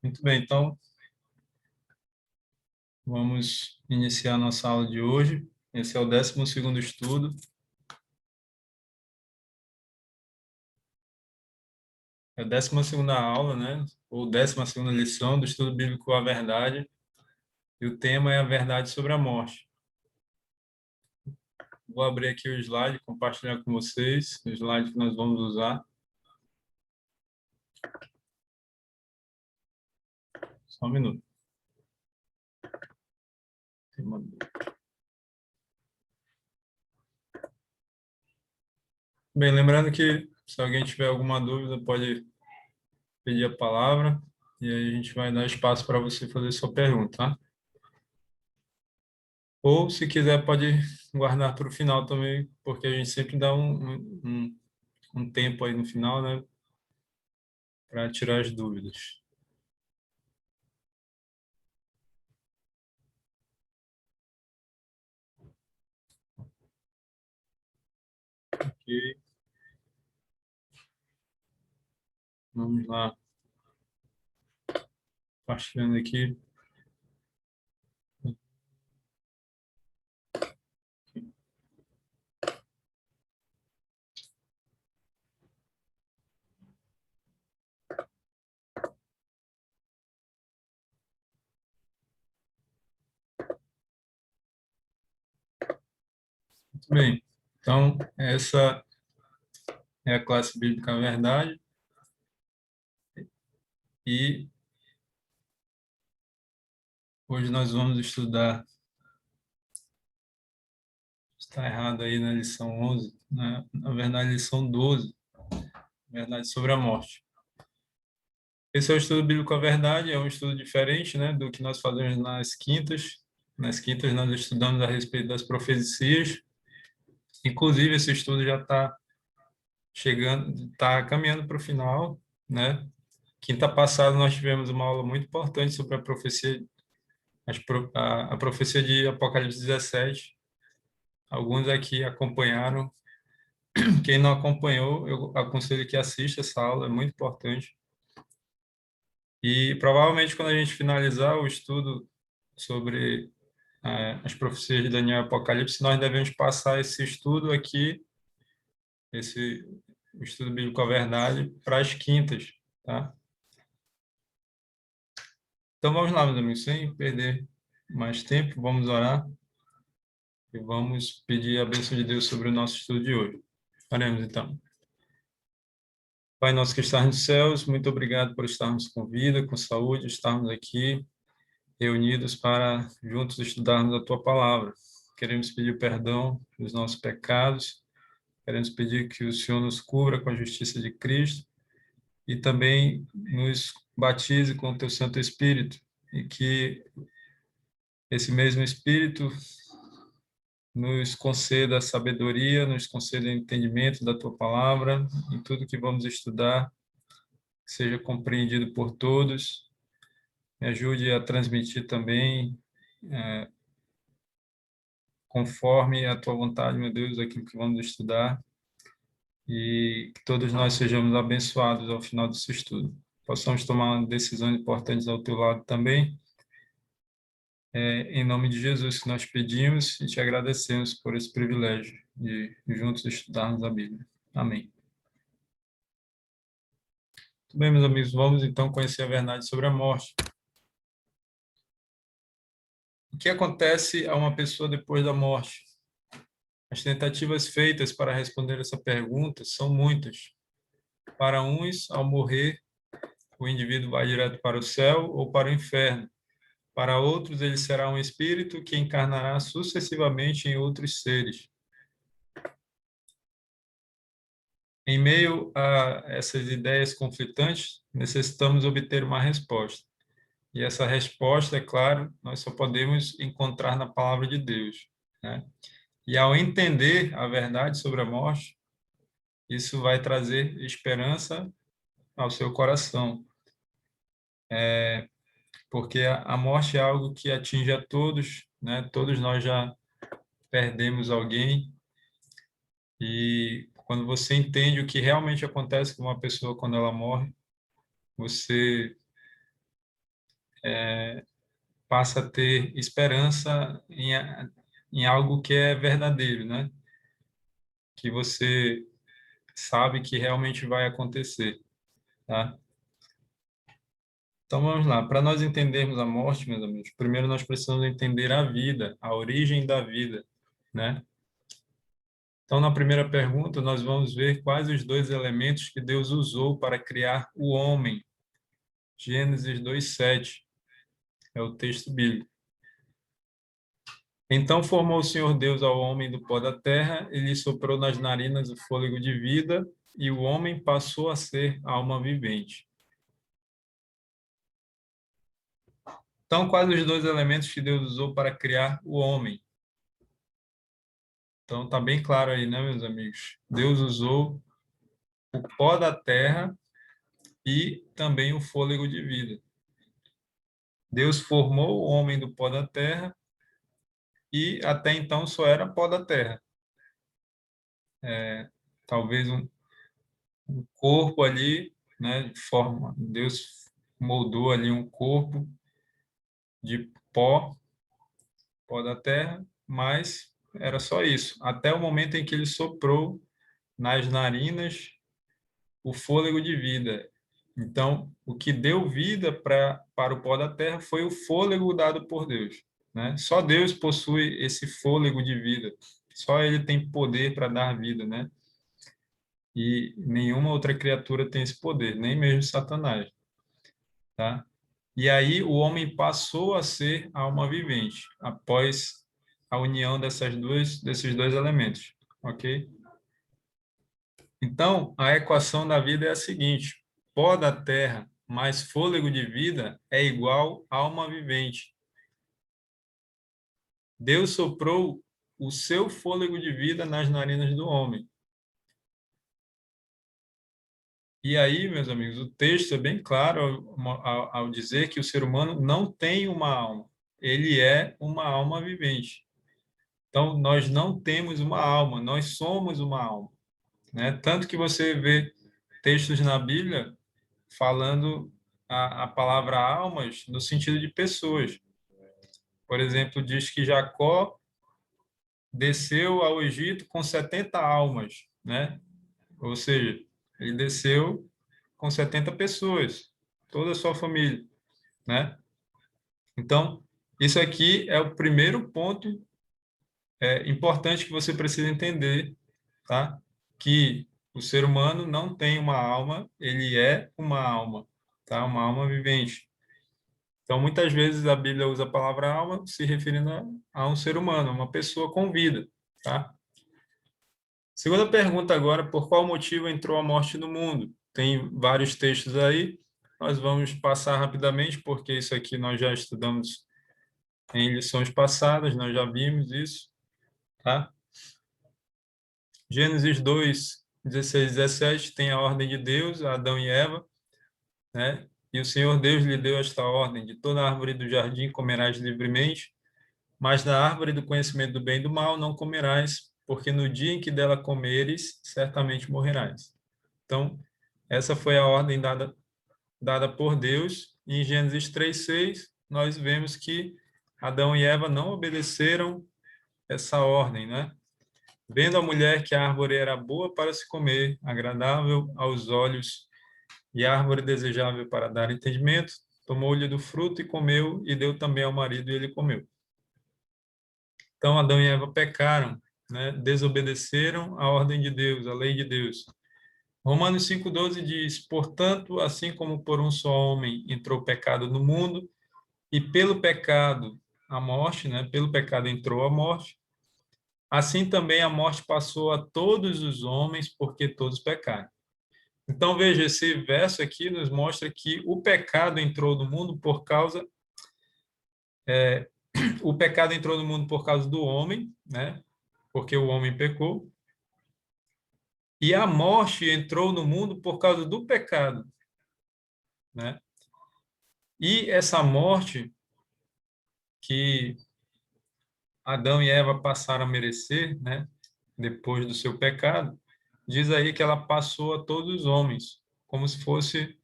Muito bem, então vamos iniciar nossa aula de hoje. Esse é o 12º estudo. É a 12ª aula, né? Ou 12ª lição do estudo bíblico A Verdade. E o tema é a verdade sobre a morte. Vou abrir aqui o slide, compartilhar com vocês o slide que nós vamos usar. Só um minuto. Bem, lembrando que se alguém tiver alguma dúvida, pode pedir a palavra e aí a gente vai dar espaço para você fazer sua pergunta, tá? Ou, se quiser, pode guardar para o final também, porque a gente sempre dá um tempo aí no final, né, para tirar as dúvidas. Ok, vamos lá, compartilhando aqui. Muito bem, então, essa é a classe bíblica Verdade, e hoje nós vamos estudar, está errado aí na lição 11, né? Na verdade, lição 12, Verdade sobre a Morte. Esse é o estudo bíblico A Verdade, é um estudo diferente, né, do que nós fazemos nas quintas. Nas quintas nós estudamos a respeito das profecias. Inclusive, esse estudo já está chegando, está caminhando para o final, né? Quinta passada nós tivemos uma aula muito importante sobre a profecia, a profecia de Apocalipse 17. Alguns aqui acompanharam. Quem não acompanhou, eu aconselho que assista essa aula, é muito importante. E provavelmente quando a gente finalizar o estudo sobre as profecias de Daniel e Apocalipse, nós devemos passar esse estudo aqui, esse estudo bíblico A Verdade, para as quintas, tá? Então vamos lá, meus amigos, sem perder mais tempo, vamos orar e vamos pedir a bênção de Deus sobre o nosso estudo de hoje. Oremos então. Pai nosso que estás nos céus, muito obrigado por estarmos com vida, com saúde, estarmos aqui reunidos para juntos estudarmos a tua palavra. Queremos pedir perdão dos nossos pecados, queremos pedir que o Senhor nos cubra com a justiça de Cristo e também nos batize com o teu Santo Espírito, e que esse mesmo Espírito nos conceda sabedoria, nos conceda entendimento da tua palavra, em tudo que vamos estudar, que seja compreendido por todos. Me ajude a transmitir também, conforme a tua vontade, meu Deus, aquilo que vamos estudar, e que todos nós sejamos abençoados ao final desse estudo. Possamos tomar decisões importantes ao teu lado também. Em nome de Jesus que nós pedimos e te agradecemos por esse privilégio de juntos estudarmos a Bíblia. Amém. Muito bem, meus amigos, vamos então conhecer a verdade sobre a morte. O que acontece a uma pessoa depois da morte? As tentativas feitas para responder essa pergunta são muitas. Para uns, ao morrer, o indivíduo vai direto para o céu ou para o inferno. Para outros, ele será um espírito que encarnará sucessivamente em outros seres. Em meio a essas ideias conflitantes, necessitamos obter uma resposta. E essa resposta, é claro, nós só podemos encontrar na palavra de Deus, né? E ao entender a verdade sobre a morte, isso vai trazer esperança ao seu coração, porque a morte é algo que atinge a todos, né? Todos nós já perdemos alguém, e quando você entende o que realmente acontece com uma pessoa quando ela morre, você passa a ter esperança em algo que é verdadeiro, né? Que você sabe que realmente vai acontecer, tá? Então vamos lá. Para nós entendermos a morte, meus amigos, primeiro nós precisamos entender a vida, a origem da vida, né? Então, na primeira pergunta, nós vamos ver quais os dois elementos que Deus usou para criar o homem. Gênesis 2:7 é o texto bíblico. Então formou o Senhor Deus ao homem do pó da terra, e lhe soprou nas narinas o fôlego de vida, e o homem passou a ser alma vivente. Então, quais os dois elementos que Deus usou para criar o homem? Então, está bem claro aí, né, meus amigos? Deus usou o pó da terra e também o fôlego de vida. Deus formou o homem do pó da terra e até então só era pó da terra. Talvez um corpo ali, né, de forma, Deus moldou ali um corpo de pó da terra, mas era só isso, até o momento em que ele soprou nas narinas o fôlego de vida. Então, o que deu vida para o pó da terra foi o fôlego dado por Deus, né? Só Deus possui esse fôlego de vida. Só ele tem poder para dar vida, né? E nenhuma outra criatura tem esse poder, nem mesmo Satanás, tá? E aí o homem passou a ser alma vivente após a união desses dois elementos, ok? Então, a equação da vida é a seguinte: pó da terra mais fôlego de vida é igual a alma vivente. Deus soprou o seu fôlego de vida nas narinas do homem. E aí, meus amigos, o texto é bem claro ao dizer que o ser humano não tem uma alma, ele é uma alma vivente. Então, nós não temos uma alma, nós somos uma alma, né? Tanto que você vê textos na Bíblia falando a palavra almas no sentido de pessoas. Por exemplo, diz que Jacó desceu ao Egito com 70 almas, né? Ou seja, ele desceu com 70 pessoas, toda a sua família, né? Então, isso aqui é o primeiro ponto importante que você precisa entender, tá? Que o ser humano não tem uma alma, ele é uma alma, tá? Uma alma vivente. Então, muitas vezes a Bíblia usa a palavra alma se referindo a um ser humano, uma pessoa com vida, tá? Segunda pergunta agora, por qual motivo entrou a morte no mundo? Tem vários textos aí, nós vamos passar rapidamente, porque isso aqui nós já estudamos em lições passadas, nós já vimos isso, tá? Gênesis 2, 16 e 17 tem a ordem de Deus, a Adão e Eva, né? E o Senhor Deus lhe deu esta ordem: de toda árvore do jardim comerás livremente, mas da árvore do conhecimento do bem e do mal não comerás, porque no dia em que dela comeres, certamente morrerás. Então, essa foi a ordem dada por Deus. E em Gênesis 3:6, nós vemos que Adão e Eva não obedeceram essa ordem, né? Vendo a mulher que a árvore era boa para se comer, agradável aos olhos e árvore desejável para dar entendimento, tomou-lhe do fruto e comeu, e deu também ao marido e ele comeu. Então, Adão e Eva pecaram, né? Desobedeceram a ordem de Deus, a lei de Deus. Romanos 5,12 diz: portanto, assim como por um só homem entrou o pecado no mundo, e pelo pecado a morte, né? Pelo pecado entrou a morte, assim também a morte passou a todos os homens, porque todos pecaram. Então, veja, esse verso aqui nos mostra que o pecado entrou no mundo por causa o pecado entrou no mundo por causa do homem, né? Porque o homem pecou. E a morte entrou no mundo por causa do pecado, né? E essa morte que Adão e Eva passaram a merecer, né? Depois do seu pecado, diz aí que ela passou a todos os homens, como se fosse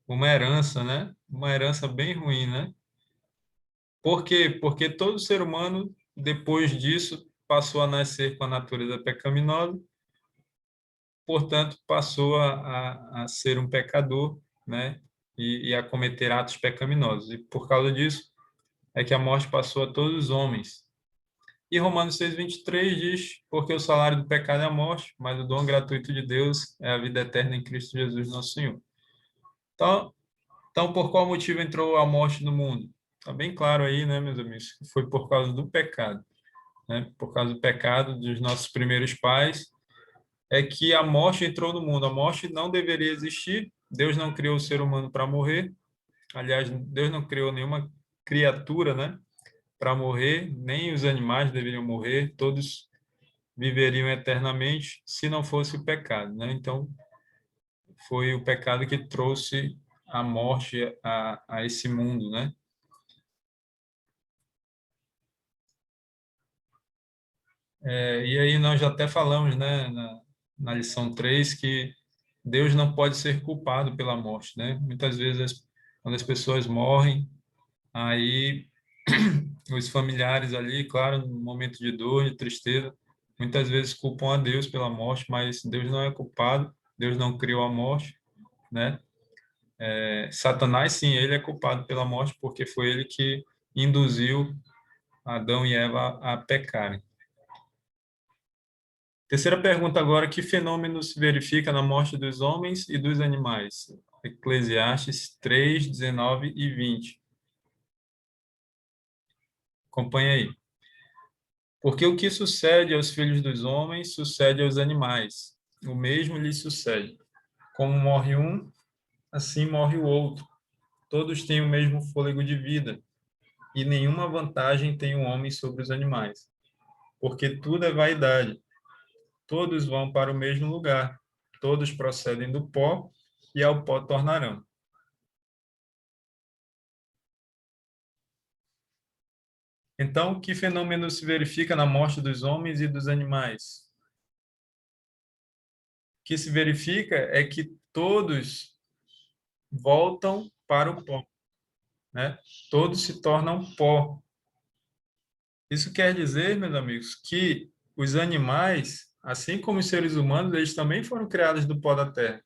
uma herança, né? Uma herança bem ruim, né? Por quê? Porque todo ser humano, depois disso, passou a nascer com a natureza pecaminosa, portanto, passou a ser um pecador, né? E a cometer atos pecaminosos. E por causa disso, é que a morte passou a todos os homens. E Romanos 6:23 diz: porque o salário do pecado é a morte, mas o dom gratuito de Deus é a vida eterna em Cristo Jesus, nosso Senhor. Então, por qual motivo entrou a morte no mundo? Está bem claro aí, né, meus amigos? Foi por causa do pecado, né? Por causa do pecado dos nossos primeiros pais, é que a morte entrou no mundo. A morte não deveria existir. Deus não criou o ser humano para morrer. Aliás, Deus não criou nenhuma criatura, né, para morrer. Nem os animais deveriam morrer. Todos viveriam eternamente se não fosse o pecado, né? Então, foi o pecado que trouxe a morte a esse mundo, né? E aí nós já até falamos, né, na lição 3 que Deus não pode ser culpado pela morte, né? Muitas vezes, quando as pessoas morrem, aí os familiares ali, claro, no momento de dor, de tristeza, muitas vezes culpam a Deus pela morte, mas Deus não é culpado, Deus não criou a morte, né? Satanás, sim, ele é culpado pela morte porque foi ele que induziu Adão e Eva a pecarem. Terceira pergunta agora: que fenômeno se verifica na morte dos homens e dos animais? Eclesiastes 3, 19 e 20. Acompanha aí. Porque o que sucede aos filhos dos homens sucede aos animais. O mesmo lhes sucede. Como morre um, assim morre o outro. Todos têm o mesmo fôlego de vida, e nenhuma vantagem tem o homem sobre os animais. Porque tudo é vaidade. Todos vão para o mesmo lugar. Todos procedem do pó, e ao pó tornarão. Então, que fenômeno se verifica na morte dos homens e dos animais? O que se verifica é que todos voltam para o pó, né? Todos se tornam pó. Isso quer dizer, meus amigos, que os animais, assim como os seres humanos, eles também foram criados do pó da terra.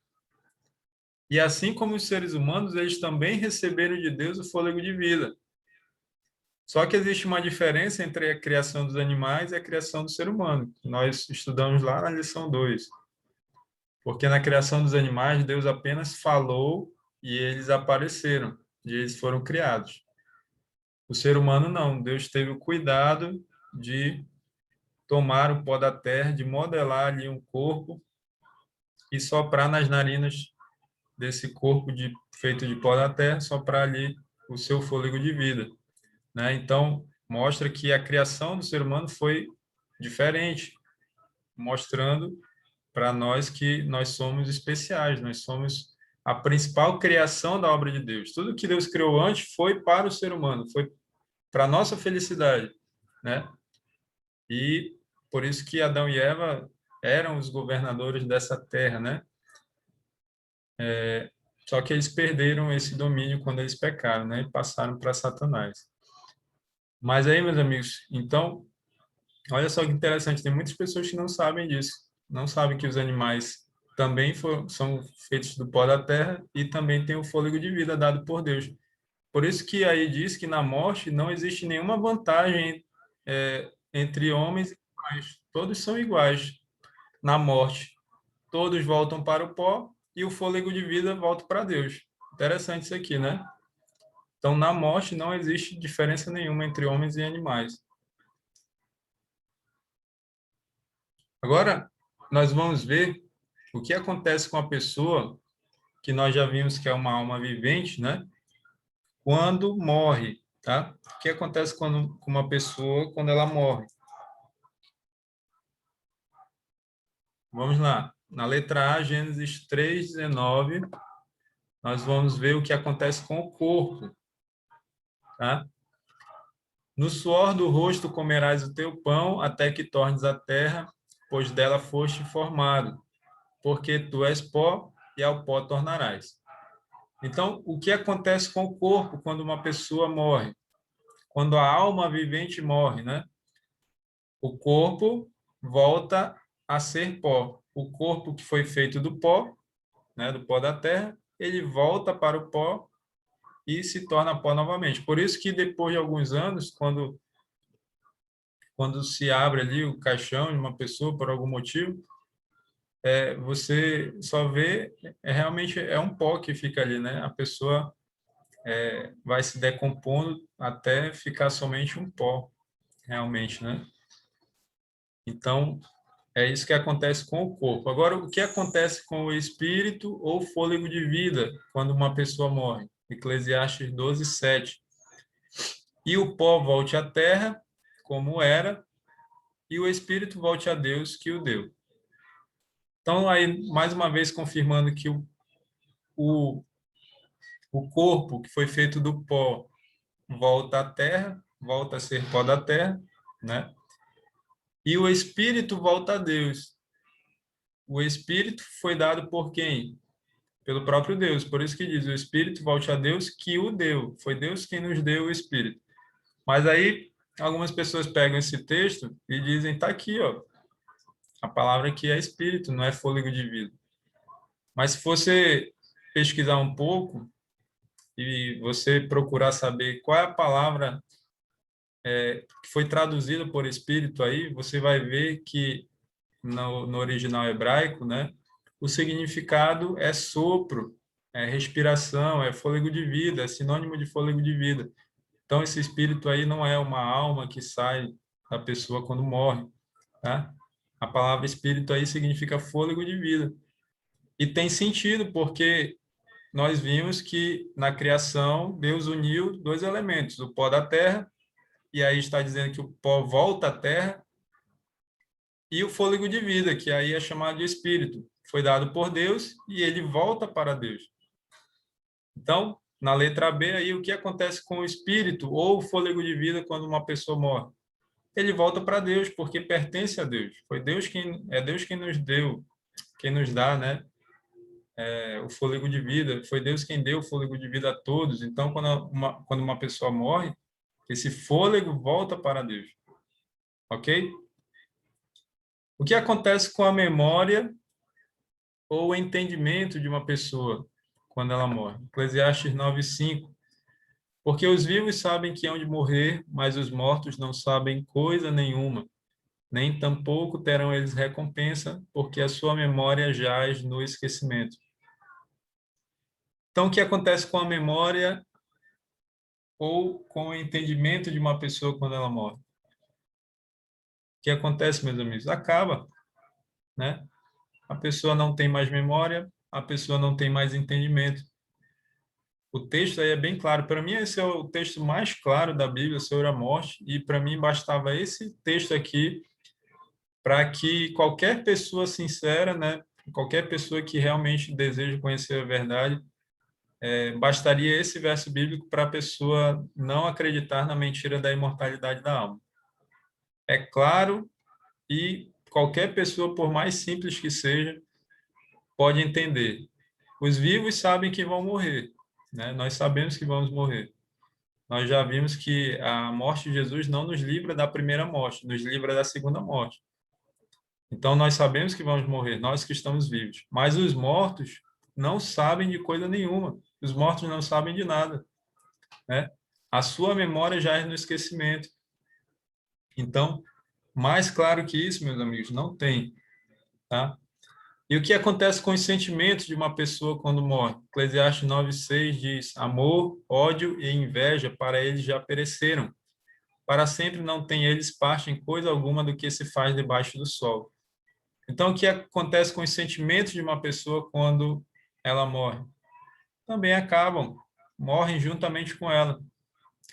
E assim como os seres humanos, eles também receberam de Deus o fôlego de vida. Só que existe uma diferença entre a criação dos animais e a criação do ser humano. Nós estudamos lá na lição 2. Porque na criação dos animais, Deus apenas falou e eles apareceram, e eles foram criados. O ser humano não. Deus teve o cuidado de tomar o pó da terra, de modelar ali um corpo e soprar nas narinas desse corpo feito de pó da terra, soprar ali o seu fôlego de vida, né? Então, mostra que a criação do ser humano foi diferente, mostrando para nós que nós somos especiais, nós somos a principal criação da obra de Deus. Tudo que Deus criou antes foi para o ser humano, foi para a nossa felicidade, né? E por isso que Adão e Eva eram os governadores dessa terra, né? Só que eles perderam esse domínio quando eles pecaram, né? E passaram para Satanás. Mas aí, meus amigos, então, olha só que interessante, tem muitas pessoas que não sabem disso, não sabem que os animais também são feitos do pó da terra e também têm o fôlego de vida dado por Deus. Por isso que aí diz que na morte não existe nenhuma vantagem entre homens e animais. Todos são iguais na morte. Todos voltam para o pó e o fôlego de vida volta para Deus. Interessante isso aqui, né? Então, na morte não existe diferença nenhuma entre homens e animais. Agora, nós vamos ver o que acontece com a pessoa que nós já vimos que é uma alma vivente, né? Quando morre, tá? O que acontece com uma pessoa quando ela morre? Vamos lá. Na letra A, Gênesis 3:19, nós vamos ver o que acontece com o corpo, tá? No suor do rosto comerás o teu pão até que tornes a terra, pois dela foste formado, porque tu és pó e ao pó tornarás. Então, o que acontece com o corpo quando uma pessoa morre? Quando a alma vivente morre, né? O corpo volta a ser pó. O corpo que foi feito do pó, né, do pó da terra, ele volta para o pó e se torna pó novamente. Por isso que depois de alguns anos, quando se abre ali o caixão de uma pessoa por algum motivo, você só vê realmente é um pó que fica ali, né? A pessoa vai se decompondo até ficar somente um pó, realmente, né? Então, é isso que acontece com o corpo. Agora, o que acontece com o espírito ou fôlego de vida quando uma pessoa morre? Eclesiastes 12:7. E o pó volte à terra, como era, e o espírito volte a Deus que o deu. Então, aí, mais uma vez, confirmando que o, o corpo que foi feito do pó volta à terra, volta a ser pó da terra, né? E o espírito volta a Deus. O espírito foi dado por quem? Pelo próprio Deus. Por isso que diz, o espírito volte a Deus que o deu. Foi Deus quem nos deu o espírito. Mas aí algumas pessoas pegam esse texto e dizem, tá aqui, ó, a palavra aqui é espírito, não é fôlego de vida. Mas se você pesquisar um pouco e você procurar saber qual é a palavra que foi traduzida por espírito aí, você vai ver que no original hebraico, né, o significado é sopro, é respiração, é fôlego de vida, é sinônimo de fôlego de vida. Então, esse espírito aí não é uma alma que sai da pessoa quando morre, tá? A palavra espírito aí significa fôlego de vida. E tem sentido, porque nós vimos que na criação Deus uniu dois elementos, o pó da terra, e aí está dizendo que o pó volta à terra, e o fôlego de vida, que aí é chamado de espírito. Foi dado por Deus e ele volta para Deus. Então, na letra B, aí, o que acontece com o espírito ou o fôlego de vida quando uma pessoa morre? Ele volta para Deus, porque pertence a Deus. Foi Deus quem nos deu, quem nos dá, né, o fôlego de vida. Foi Deus quem deu o fôlego de vida a todos. Então, quando uma pessoa morre, esse fôlego volta para Deus. Ok? O que acontece com a memória ou o entendimento de uma pessoa quando ela morre? Eclesiastes 9:5. Porque os vivos sabem que hão de morrer, mas os mortos não sabem coisa nenhuma, nem tampouco terão eles recompensa, porque a sua memória jaz no esquecimento. Então, o que acontece com a memória ou com o entendimento de uma pessoa quando ela morre? O que acontece, meus amigos? Acaba, né? A pessoa não tem mais memória, a pessoa não tem mais entendimento. O texto aí é bem claro. Para mim, esse é o texto mais claro da Bíblia sobre a morte, e para mim bastava esse texto aqui para que qualquer pessoa sincera, né, qualquer pessoa que realmente deseja conhecer a verdade, bastaria esse verso bíblico para a pessoa não acreditar na mentira da imortalidade da alma. É claro, e qualquer pessoa, por mais simples que seja, pode entender. Os vivos sabem que vão morrer, né? Nós sabemos que vamos morrer. Nós já vimos que a morte de Jesus não nos livra da primeira morte, nos livra da segunda morte. Então, nós sabemos que vamos morrer, nós que estamos vivos. Mas os mortos não sabem de coisa nenhuma. Os mortos não sabem de nada, né? A sua memória já é no esquecimento. Então, mais claro que isso, meus amigos, não tem, tá? E o que acontece com os sentimentos de uma pessoa quando morre? Eclesiastes 9:6 diz: amor, ódio e inveja para eles já pereceram. Para sempre não tem eles parte em coisa alguma do que se faz debaixo do sol. Então, o que acontece com os sentimentos de uma pessoa quando ela morre? Também acabam, morrem juntamente com ela.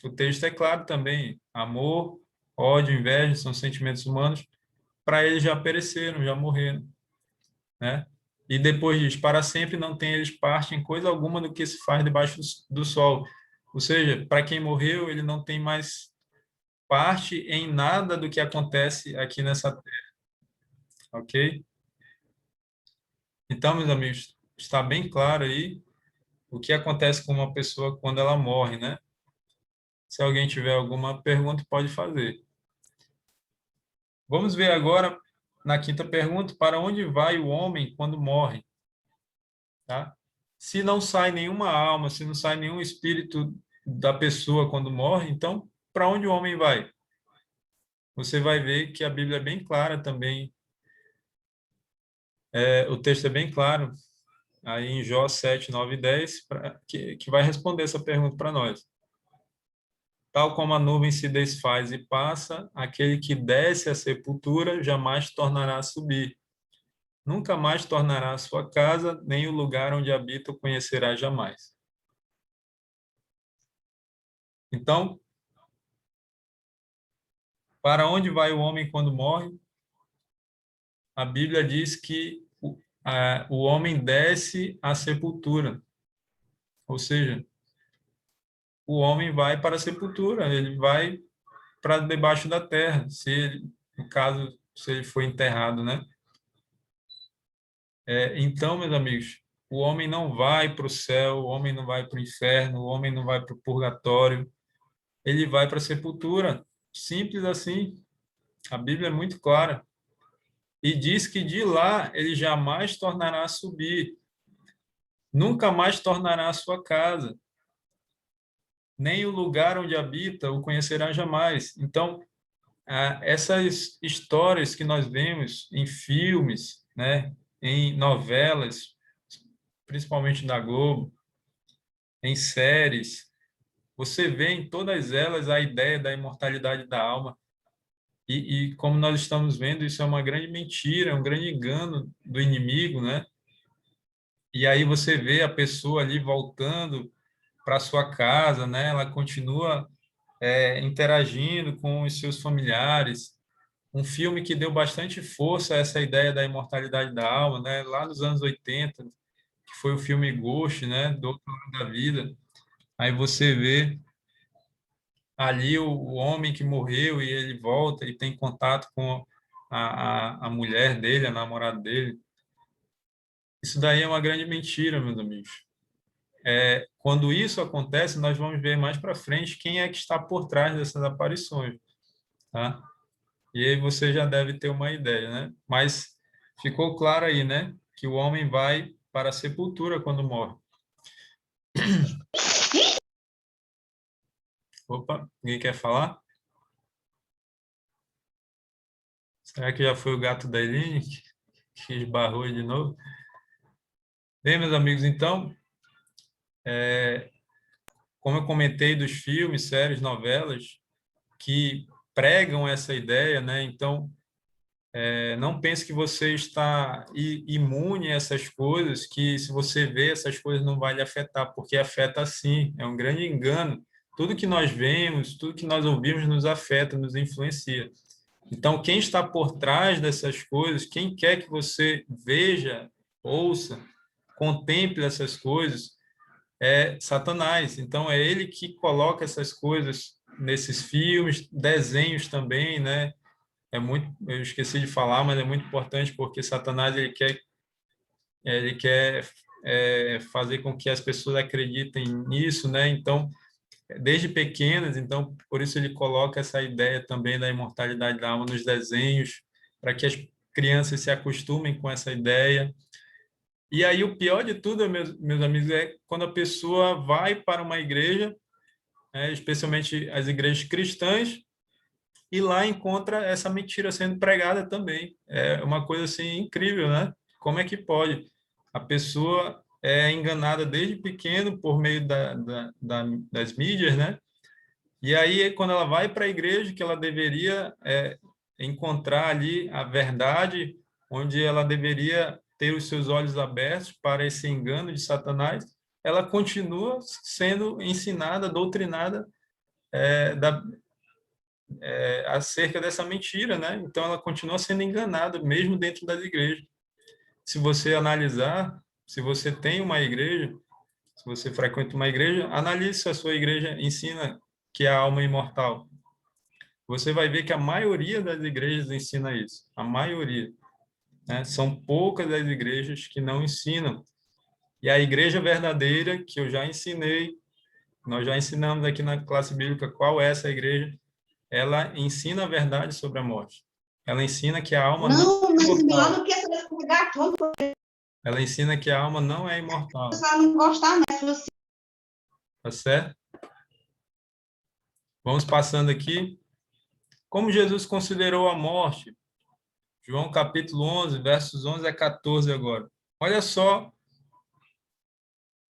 O texto é claro também: amor, ódio, inveja são sentimentos humanos, para eles já pereceram, já morreram, né? E depois diz: para sempre não tem eles parte em coisa alguma do que se faz debaixo do sol. Ou seja, para quem morreu, ele não tem mais parte em nada do que acontece aqui nessa terra, ok? Então, meus amigos, está bem claro aí. o que acontece com uma pessoa quando ela morre, né? Se alguém tiver alguma pergunta, pode fazer. Vamos ver agora, na quinta pergunta, para onde vai o homem quando morre? Tá? Se não sai nenhuma alma, se não sai nenhum espírito da pessoa quando morre, então, para onde o homem vai? Você vai ver que a Bíblia é bem clara também. O texto é bem claro, aí em Jó 7, 9 e 10, que vai responder essa pergunta para nós. Tal como a nuvem se desfaz e passa, aquele que desce à sepultura jamais tornará a subir. Nunca mais tornará a sua casa, nem o lugar onde habita o conhecerá jamais. Então, para onde vai o homem quando morre? A Bíblia diz que o homem desce à sepultura, ou seja, o homem vai para a sepultura, ele vai para debaixo da terra, se ele, no caso, se ele foi enterrado, né? Então, meus amigos, o homem não vai para o céu, o homem não vai para o inferno, o homem não vai para o purgatório, ele vai para a sepultura. Simples assim. A Bíblia é muito clara. E diz que de lá ele jamais tornará a subir, nunca mais tornará a sua casa, nem o lugar onde habita o conhecerá jamais. Então, essas histórias que nós vemos em filmes, né, em novelas, principalmente da Globo, em séries, você vê em todas elas a ideia da imortalidade da alma. E como nós estamos vendo, isso é uma grande mentira, é um grande engano do inimigo, né? E aí você vê a pessoa ali voltando para sua casa, né? Ela continua interagindo com os seus familiares. Um filme que deu bastante força a essa ideia da imortalidade da alma, né? Lá nos anos 80, que foi o filme Ghost, né? Do Outro Lado da Vida. Aí você vê ali o homem que morreu e ele volta e tem contato com a mulher dele, a namorada dele. Isso daí é uma grande mentira, meus amigos. Quando isso acontece, nós vamos ver mais para frente quem é que está por trás dessas aparições, tá? E aí você já deve ter uma ideia, né? Mas ficou claro aí, né? Que o homem vai para a sepultura quando morre. Opa, ninguém quer falar? Será que já foi o gato da Eline que esbarrou de novo? Bem, meus amigos, então, como eu comentei dos filmes, séries, novelas que pregam essa ideia, né? Então, não pense que você está imune a essas coisas, que se você vê essas coisas não vai lhe afetar, porque afeta sim, é um grande engano. Tudo que nós vemos, tudo que nós ouvimos nos afeta, nos influencia. Então, quem está por trás dessas coisas, quem quer que você veja, ouça, contemple essas coisas, é Satanás. Então, é ele que coloca essas coisas nesses filmes, desenhos também, né? Eu esqueci de falar, mas é muito importante porque Satanás ele quer fazer com que as pessoas acreditem nisso, né? Então, desde pequenas, então por isso ele coloca essa ideia também da imortalidade da alma nos desenhos, para que as crianças se acostumem com essa ideia. E aí o pior de tudo, meus amigos, é quando a pessoa vai para uma igreja, especialmente as igrejas cristãs, e lá encontra essa mentira sendo pregada também. É uma coisa assim incrível, né? Como é que pode? A pessoa é enganada desde pequeno por meio das mídias, né? E aí, quando ela vai para a igreja, que ela deveria encontrar ali a verdade, onde ela deveria ter os seus olhos abertos para esse engano de Satanás, ela continua sendo ensinada, doutrinada da, acerca dessa mentira, né? Então ela continua sendo enganada mesmo dentro das igrejas. Se você analisar, se você tem uma igreja, se você frequenta uma igreja, analise se a sua igreja ensina que a alma é imortal. Você vai ver que a maioria das igrejas ensina isso. A maioria, né? São poucas as igrejas que não ensinam. E a igreja verdadeira, que eu já ensinei, nós já ensinamos aqui na classe bíblica qual é essa igreja, ela ensina a verdade sobre a morte. Ela ensina que a alma não Não, é mas melhor imortal. do que essa congregação, Ela ensina que a alma não é o imortal. pessoal não gostar, né? Tá certo? Vamos passando aqui. Como Jesus considerou a morte? João capítulo 11, versos 11 a 14 agora. Olha só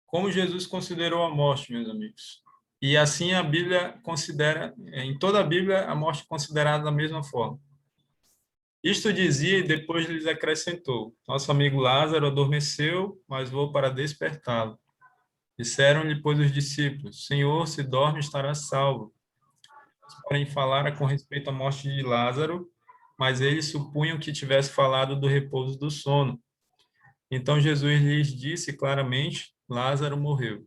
como Jesus considerou a morte, meus amigos. E assim a Bíblia considera, em toda a Bíblia, a morte é considerada da mesma forma. Isto dizia e depois lhes acrescentou: Nosso amigo Lázaro adormeceu, mas vou para despertá-lo. Disseram-lhe, pois, os discípulos: Senhor, se dorme, estará salvo. Porém, falara com respeito à morte de Lázaro, mas eles supunham que tivesse falado do repouso do sono. Então Jesus lhes disse claramente: Lázaro morreu.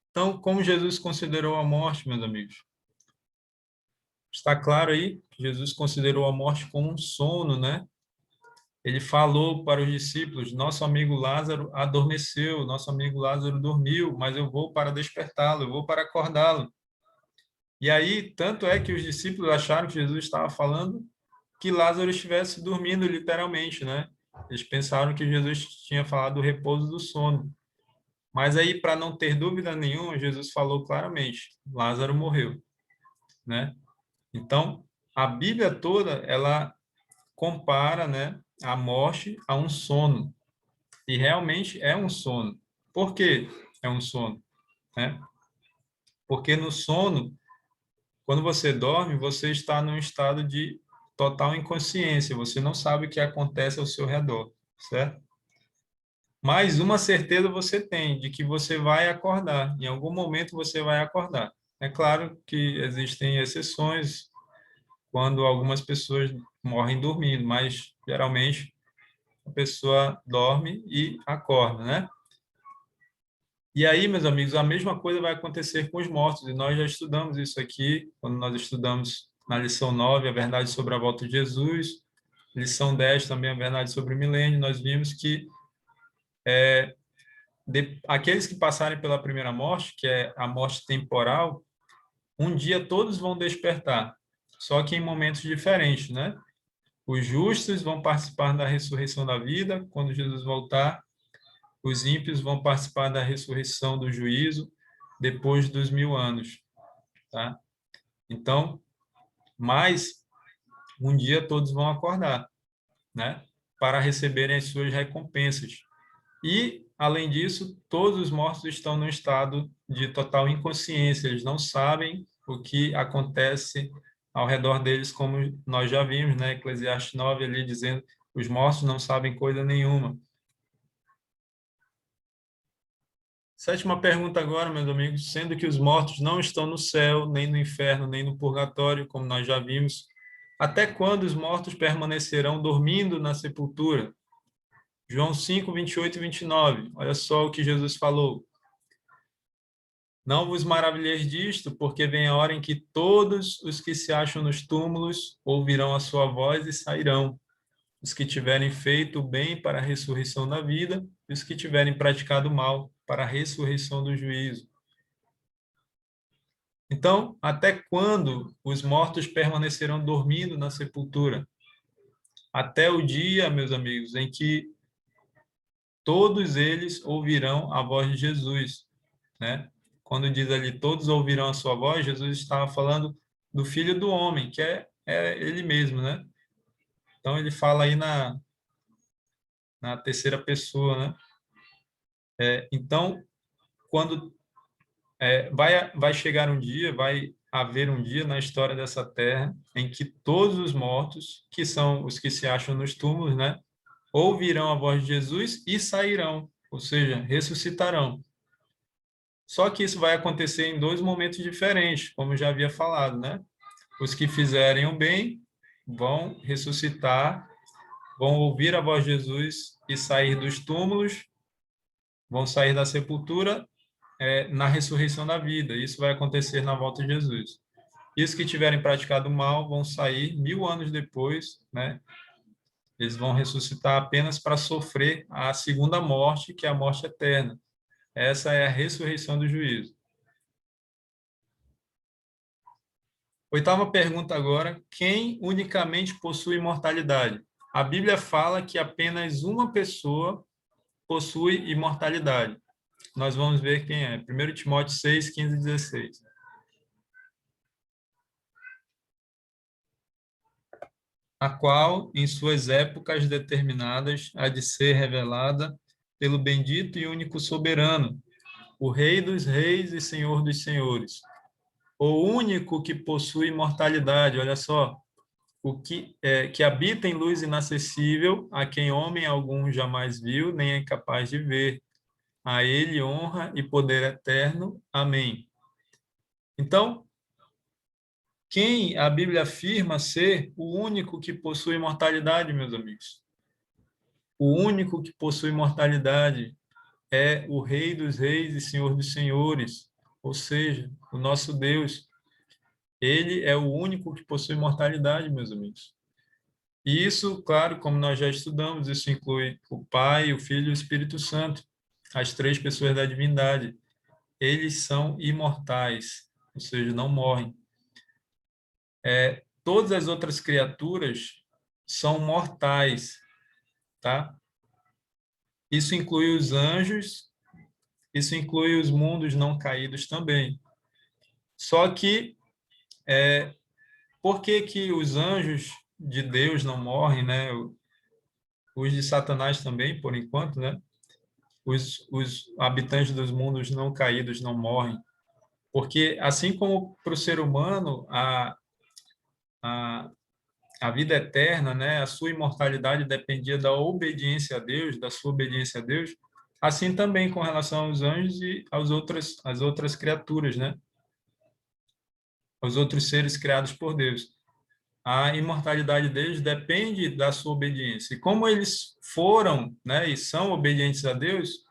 Então, como Jesus considerou a morte, meus amigos? Está claro aí que Jesus considerou a morte como um sono, né? Ele falou para os discípulos: Nosso amigo Lázaro adormeceu, nosso amigo Lázaro dormiu, mas eu vou para despertá-lo, eu vou para acordá-lo. E aí, tanto é que os discípulos acharam que Jesus estava falando que Lázaro estivesse dormindo, literalmente, né? Eles pensaram que Jesus tinha falado do repouso do sono. Mas aí, para não ter dúvida nenhuma, Jesus falou claramente: Lázaro morreu, né? Então, a Bíblia toda, ela compara, né, a morte a um sono. E realmente é um sono. Por que é um sono? Né? Porque no sono, quando você dorme, você está num estado de total inconsciência. Você não sabe o que acontece ao seu redor, certo? Mas uma certeza você tem de que você vai acordar. Em algum momento você vai acordar. É claro que existem exceções quando algumas pessoas morrem dormindo, mas geralmente a pessoa dorme e acorda, né? E aí, meus amigos, a mesma coisa vai acontecer com os mortos, e nós já estudamos isso aqui, quando nós estudamos na lição 9, a verdade sobre a volta de Jesus, lição 10 também, a verdade sobre o milênio, nós vimos que aqueles que passarem pela primeira morte, que é a morte temporal, um dia todos vão despertar, só que em momentos diferentes, né? Os justos vão participar da ressurreição da vida, quando Jesus voltar. Os ímpios vão participar da ressurreição do juízo, depois dos 1000 anos, tá? Então, mas um dia todos vão acordar, né? Para receberem as suas recompensas. E, além disso, todos os mortos estão no estado de total inconsciência. Eles não sabem o que acontece ao redor deles, como nós já vimos, né? Eclesiastes 9 ali dizendo: os mortos não sabem coisa nenhuma. Sétima pergunta agora, meus amigos, sendo que os mortos não estão no céu, nem no inferno, nem no purgatório, como nós já vimos, até quando os mortos permanecerão dormindo na sepultura? João 5, 28 e 29. Olha só o que Jesus falou. Não vos maravilheis disto, porque vem a hora em que todos os que se acham nos túmulos ouvirão a sua voz e sairão. Os que tiverem feito o bem para a ressurreição da vida, e os que tiverem praticado o mal para a ressurreição do juízo. Então, até quando os mortos permanecerão dormindo na sepultura? Até o dia, meus amigos, em que todos eles ouvirão a voz de Jesus, né? Quando diz ali todos ouvirão a sua voz, Jesus estava falando do Filho do Homem, que é ele mesmo, né? Então ele fala aí na terceira pessoa, né? Então, quando vai chegar um dia, vai haver um dia na história dessa terra em que todos os mortos, que são os que se acham nos túmulos, né, ouvirão a voz de Jesus e sairão, ou seja, ressuscitarão. Só que isso vai acontecer em dois momentos diferentes, como já havia falado, né? Os que fizerem o bem vão ressuscitar, vão ouvir a voz de Jesus e sair dos túmulos, vão sair da sepultura na ressurreição da vida. Isso vai acontecer na volta de Jesus. E os que tiverem praticado mal vão sair 1000 anos depois, né? Eles vão ressuscitar apenas para sofrer a segunda morte, que é a morte eterna. Essa é a ressurreição do juízo. Oitava pergunta agora: quem unicamente possui imortalidade? A Bíblia fala que apenas uma pessoa possui imortalidade. Nós vamos ver quem é. 1 Timóteo 6, 15 e 16. A qual, em suas épocas determinadas, há de ser revelada pelo bendito e único soberano, o Rei dos reis e Senhor dos senhores, o único que possui imortalidade, olha só, o que habita em luz inacessível, a quem homem algum jamais viu, nem é capaz de ver. A ele honra e poder eterno. Amém. Então, quem a Bíblia afirma ser o único que possui imortalidade, meus amigos? O único que possui imortalidade é o Rei dos reis e Senhor dos senhores, ou seja, o nosso Deus. Ele é o único que possui imortalidade, meus amigos. E isso, claro, como nós já estudamos, isso inclui o Pai, o Filho e o Espírito Santo, as três pessoas da divindade. Eles são imortais, ou seja, não morrem. Todas as outras criaturas são mortais, tá? Isso inclui os anjos, isso inclui os mundos não caídos também. Só que, por que que os anjos de Deus não morrem, né? Os de Satanás também, por enquanto, né? Os habitantes dos mundos não caídos não morrem. Porque, assim como para o ser humano, a, a vida eterna, né, a sua imortalidade dependia da obediência a Deus, da sua obediência a Deus, assim também com relação aos anjos e às outras criaturas, né? Aos outros seres criados por Deus. A imortalidade deles depende da sua obediência. E como eles foram, né, e são obedientes a Deus,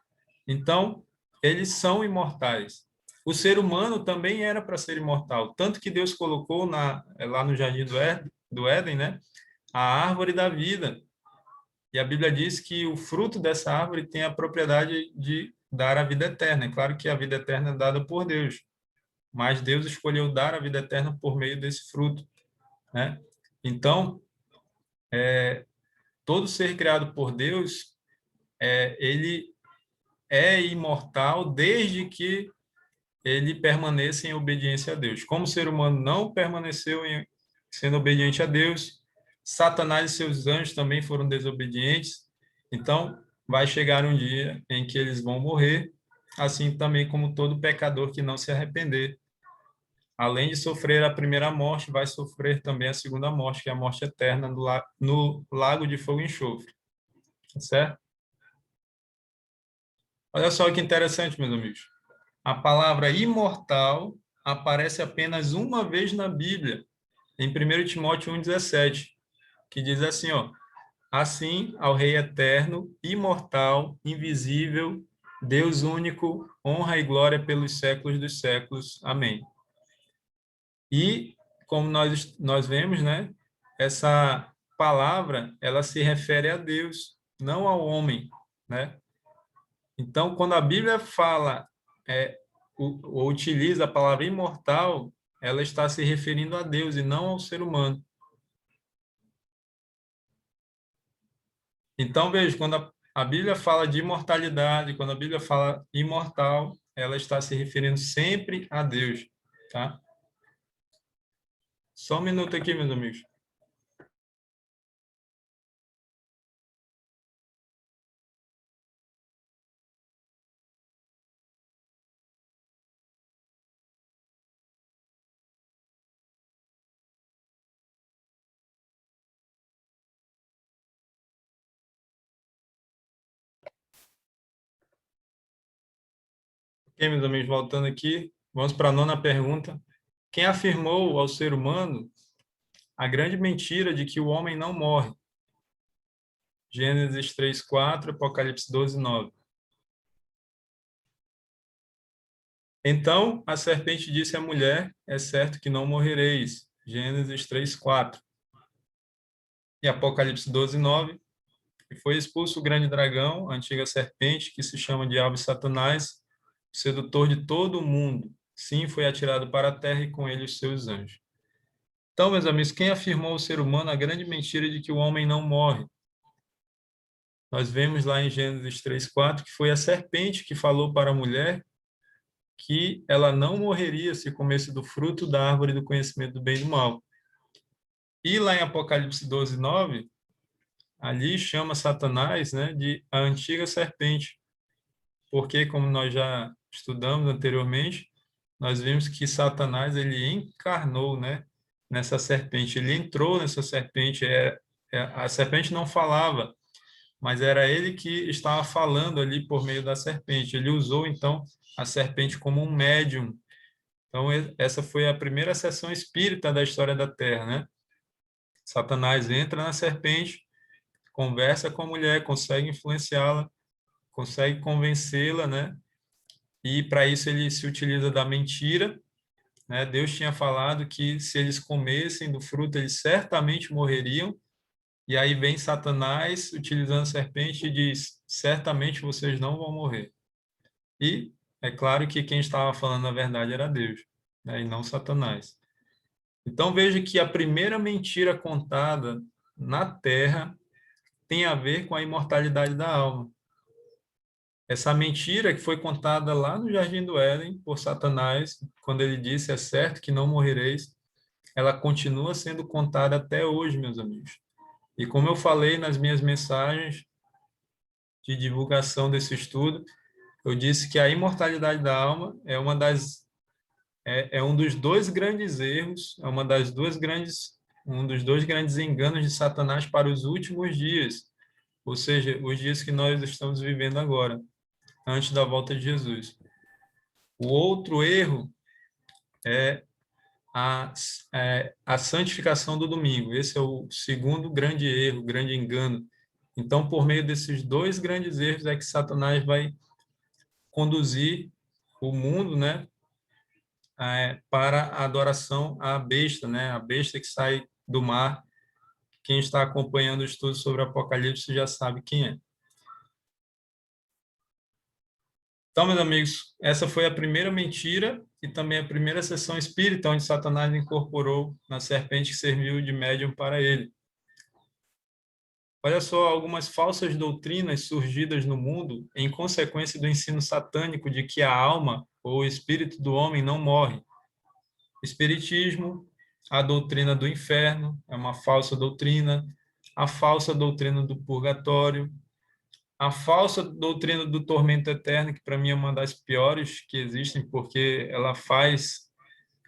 então eles são imortais. O ser humano também era para ser imortal, tanto que Deus colocou lá no Jardim do Éden, né, a árvore da vida. E a Bíblia diz que o fruto dessa árvore tem a propriedade de dar a vida eterna. É claro que a vida eterna é dada por Deus, mas Deus escolheu dar a vida eterna por meio desse fruto, né? Então, todo ser criado por Deus, ele é imortal desde que ele permaneça em obediência a Deus. Como o ser humano não permaneceu sendo obediente a Deus, Satanás e seus anjos também foram desobedientes. Então, vai chegar um dia em que eles vão morrer, assim também como todo pecador que não se arrepender. Além de sofrer a primeira morte, vai sofrer também a segunda morte, que é a morte eterna no lago de fogo e enxofre. Tá certo? Olha só que interessante, meus amigos. A palavra imortal aparece apenas uma vez na Bíblia, em 1 Timóteo 1,17, que diz assim, ó, assim ao Rei eterno, imortal, invisível, Deus único, honra e glória pelos séculos dos séculos. Amém. E, como nós vemos, né, essa palavra, ela se refere a Deus, não ao homem, né? Então, quando a Bíblia fala ou utiliza a palavra imortal, ela está se referindo a Deus e não ao ser humano. Então, veja, quando a Bíblia fala de imortalidade, quando a Bíblia fala imortal, ela está se referindo sempre a Deus, tá? Só um minuto aqui, meus amigos. Ok, meus amigos, voltando aqui, vamos para a nona pergunta. Quem afirmou ao ser humano a grande mentira de que o homem não morre? Gênesis 3:4, Apocalipse 12:9. Então a serpente disse à mulher: é certo que não morrereis. Gênesis 3:4. E Apocalipse 12, 9. E foi expulso o grande dragão, a antiga serpente, que se chama Diabo e Satanás, o sedutor de todo o mundo. Sim, foi atirado para a terra e com ele os seus anjos. Então, meus amigos, quem afirmou ao ser humano a grande mentira de que o homem não morre? Nós vemos lá em Gênesis 3:4 que foi a serpente que falou para a mulher que ela não morreria se comesse do fruto da árvore do conhecimento do bem e do mal. E lá em Apocalipse 12, 9, ali chama Satanás, né, de a antiga serpente, porque, como nós já estudamos anteriormente, nós vimos que Satanás ele encarnou, né, nessa serpente, ele entrou nessa serpente. A serpente não falava, mas era ele que estava falando ali por meio da serpente. Ele usou, então, a serpente como um médium. Então, essa foi a primeira sessão espírita da história da Terra, né? Satanás entra na serpente, conversa com a mulher, consegue influenciá-la, consegue convencê-la, né? E para isso ele se utiliza da mentira, né? Deus tinha falado que se eles comessem do fruto, eles certamente morreriam. E aí vem Satanás utilizando a serpente e diz: certamente vocês não vão morrer. E é claro que quem estava falando a verdade era Deus, né? E não Satanás. Então veja que a primeira mentira contada na Terra tem a ver com a imortalidade da alma. Essa mentira que foi contada lá no Jardim do Éden por Satanás, quando ele disse: é certo que não morrereis, ela continua sendo contada até hoje, meus amigos. E como eu falei nas minhas mensagens de divulgação desse estudo, eu disse que a imortalidade da alma é um dos dois grandes erros, é um dos dois grandes enganos de Satanás para os últimos dias, ou seja, os dias que nós estamos vivendo agora, antes da volta de Jesus. O outro erro é a santificação do domingo. Esse é o segundo grande erro, grande engano. Então, por meio desses dois grandes erros é que Satanás vai conduzir o mundo, né, para a adoração à besta, né, a besta que sai do mar. Quem está acompanhando o estudo sobre Apocalipse já sabe quem é. Então, meus amigos, essa foi a primeira mentira e também a primeira sessão espírita onde Satanás incorporou na serpente que serviu de médium para ele. Olha só algumas falsas doutrinas surgidas no mundo em consequência do ensino satânico de que a alma ou o espírito do homem não morre. Espiritismo, a doutrina do inferno, é uma falsa doutrina. A falsa doutrina do purgatório, a falsa doutrina do tormento eterno, que para mim é uma das piores que existem, porque ela faz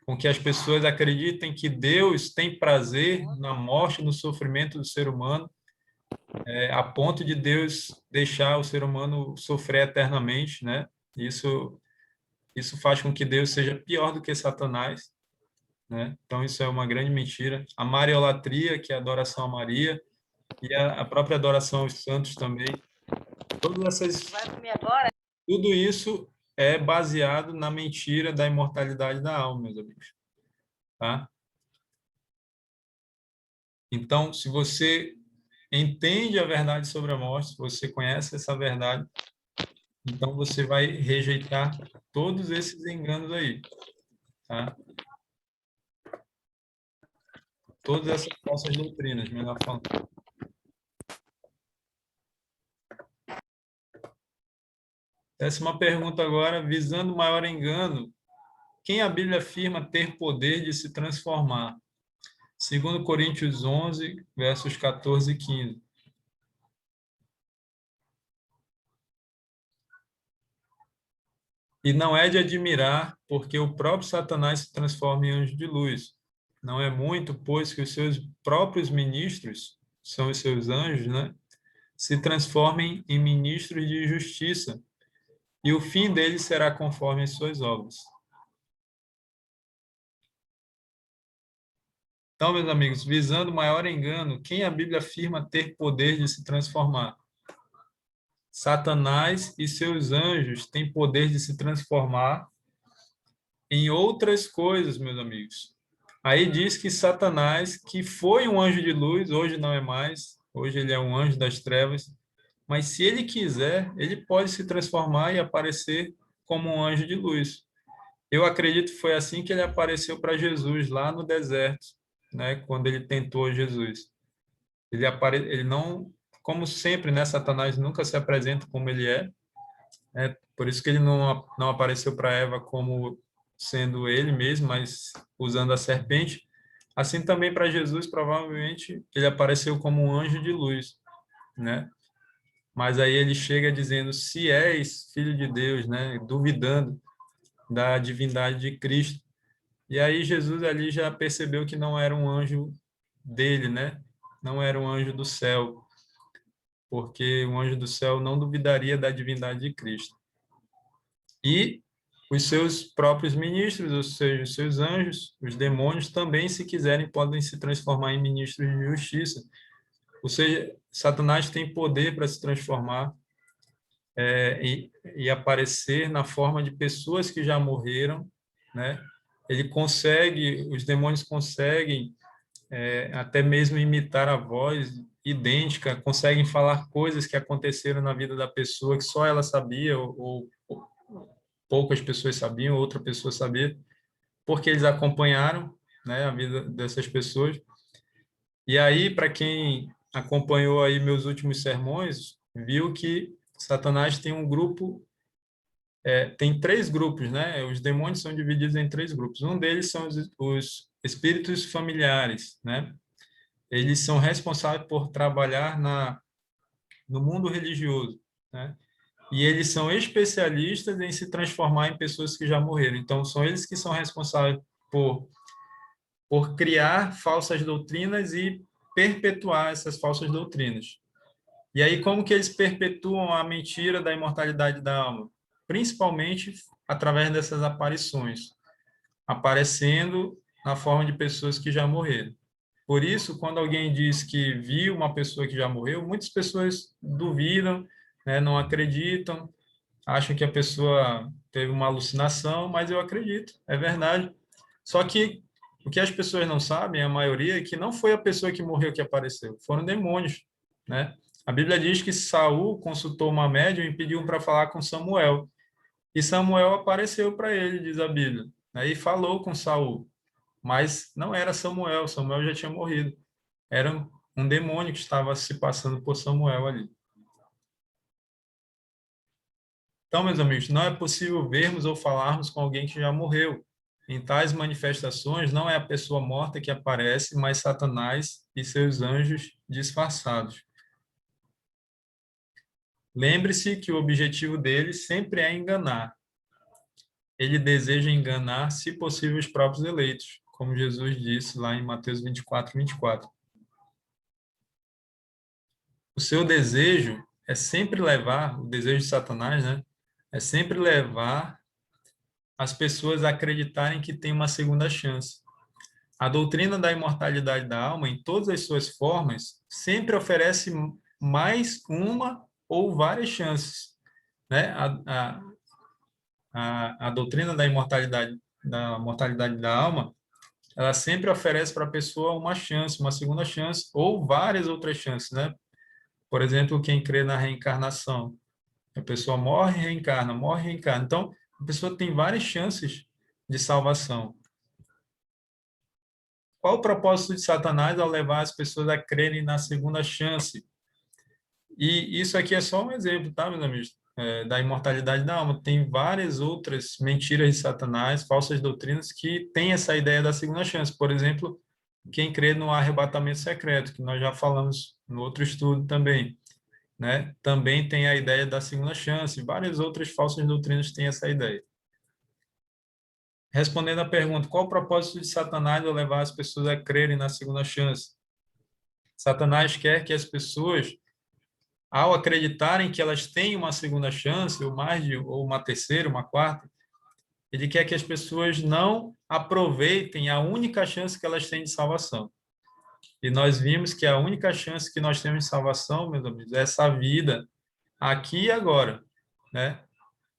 com que as pessoas acreditem que Deus tem prazer na morte e no sofrimento do ser humano, a ponto de Deus deixar o ser humano sofrer eternamente, né? Isso faz com que Deus seja pior do que Satanás, né? Então isso é uma grande mentira. A mariolatria, que é a adoração a Maria, e a própria adoração aos santos também. Tudo isso é baseado na mentira da imortalidade da alma, meus amigos, tá? Então, se você entende a verdade sobre a morte, se você conhece essa verdade, então você vai rejeitar todos esses enganos aí, tá? Todas essas falsas doutrinas, melhor falando. Décima pergunta agora, visando o maior engano, quem a Bíblia afirma ter poder de se transformar? Segundo Coríntios 11, versos 14 e 15. E não é de admirar, porque o próprio Satanás se transforma em anjo de luz. Não é muito, pois que os seus próprios ministros, são os seus anjos, né, se transformem em ministros de justiça, e o fim deles será conforme as suas obras. Então, meus amigos, visando o maior engano, quem a Bíblia afirma ter poder de se transformar? Satanás e seus anjos têm poder de se transformar em outras coisas, meus amigos. Aí diz que Satanás, que foi um anjo de luz, hoje não é mais, hoje ele é um anjo das trevas, mas se ele quiser, ele pode se transformar e aparecer como um anjo de luz. Eu acredito que foi assim que ele apareceu para Jesus lá no deserto, né, quando ele tentou Jesus. Ele não, como sempre, né, Satanás nunca se apresenta como ele é, né? Por isso que ele não apareceu para Eva como sendo ele mesmo, mas usando a serpente. Assim também para Jesus, provavelmente ele apareceu como um anjo de luz, né? Mas aí ele chega dizendo: "Se és filho de Deus", né, duvidando da divindade de Cristo. E aí Jesus ali já percebeu que não era um anjo dele, né? Não era um anjo do céu, porque um anjo do céu não duvidaria da divindade de Cristo. E os seus próprios ministros, ou seja, os seus anjos, os demônios também, se quiserem, podem se transformar em ministros de justiça. Ou seja, Satanás tem poder para se transformar e aparecer na forma de pessoas que já morreram, né? Ele consegue, os demônios conseguem até mesmo imitar a voz idêntica, conseguem falar coisas que aconteceram na vida da pessoa que só ela sabia ou poucas pessoas sabiam, outra pessoa sabia, porque eles acompanharam, né, a vida dessas pessoas. E aí, para quem acompanhou aí meus últimos sermões, viu que Satanás tem um grupo, tem três grupos, né? Os demônios são divididos em três grupos. Um deles são os espíritos familiares, né? Eles são responsáveis por trabalhar no mundo religioso, né? E eles são especialistas em se transformar em pessoas que já morreram. Então, são eles que são responsáveis por, por criar falsas doutrinas e perpetuar essas falsas doutrinas. E aí, como que eles perpetuam a mentira da imortalidade da alma? Principalmente através dessas aparições, aparecendo na forma de pessoas que já morreram. Por isso, quando alguém diz que viu uma pessoa que já morreu, muitas pessoas duvidam, né, não acreditam, acham que a pessoa teve uma alucinação, mas eu acredito, é verdade. Só que o que as pessoas não sabem, a maioria, é que não foi a pessoa que morreu que apareceu, foram demônios, né? A Bíblia diz que Saul consultou uma médium e pediu para falar com Samuel. E Samuel apareceu para ele, diz a Bíblia. Aí falou com Saul, mas não era Samuel, Samuel já tinha morrido. Era um demônio que estava se passando por Samuel ali. Então, meus amigos, não é possível vermos ou falarmos com alguém que já morreu. Em tais manifestações, não é a pessoa morta que aparece, mas Satanás e seus anjos disfarçados. Lembre-se que o objetivo dele sempre é enganar. Ele deseja enganar, se possível, os próprios eleitos, como Jesus disse lá em Mateus 24. O seu desejo é sempre levar, o desejo de Satanás, né? É sempre levar as pessoas a acreditarem que tem uma segunda chance. A doutrina da imortalidade da alma, em todas as suas formas, sempre oferece mais uma ou várias chances, né? A doutrina da mortalidade da alma, ela sempre oferece para a pessoa uma chance, uma segunda chance, ou várias outras chances, né? Por exemplo, quem crê na reencarnação. A pessoa morre e reencarna, morre e reencarna. Então, a pessoa tem várias chances de salvação. Qual o propósito de Satanás ao levar as pessoas a crerem na segunda chance? E isso aqui é só um exemplo, tá, meus amigos? Da imortalidade da alma. Tem várias outras mentiras de Satanás, falsas doutrinas, que têm essa ideia da segunda chance. Por exemplo, quem crê no arrebatamento secreto, que nós já falamos no outro estudo também, né? Também tem a ideia da segunda chance. Várias outras falsas doutrinas têm essa ideia. Respondendo à pergunta, qual o propósito de Satanás ao levar as pessoas a crerem na segunda chance? Satanás quer que as pessoas, ao acreditarem que elas têm uma segunda chance, ou mais de, ou uma terceira, uma quarta, ele quer que as pessoas não aproveitem a única chance que elas têm de salvação. E nós vimos que a única chance que nós temos de salvação, meus amigos, é essa vida aqui e agora, né?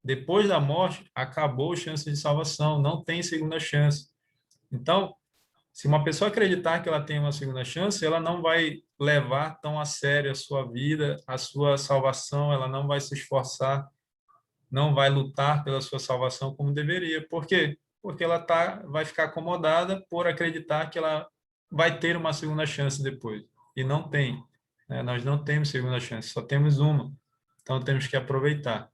Depois da morte, acabou a chance de salvação, não tem segunda chance. Então, Se uma pessoa acreditar que ela tem uma segunda chance, ela não vai levar tão a sério a sua vida, a sua salvação, ela não vai se esforçar, não vai lutar pela sua salvação como deveria. Por quê? Porque ela vai ficar acomodada por acreditar que ela vai ter uma segunda chance depois. E não tem, né? Nós não temos segunda chance, só temos uma. Então temos que aproveitar.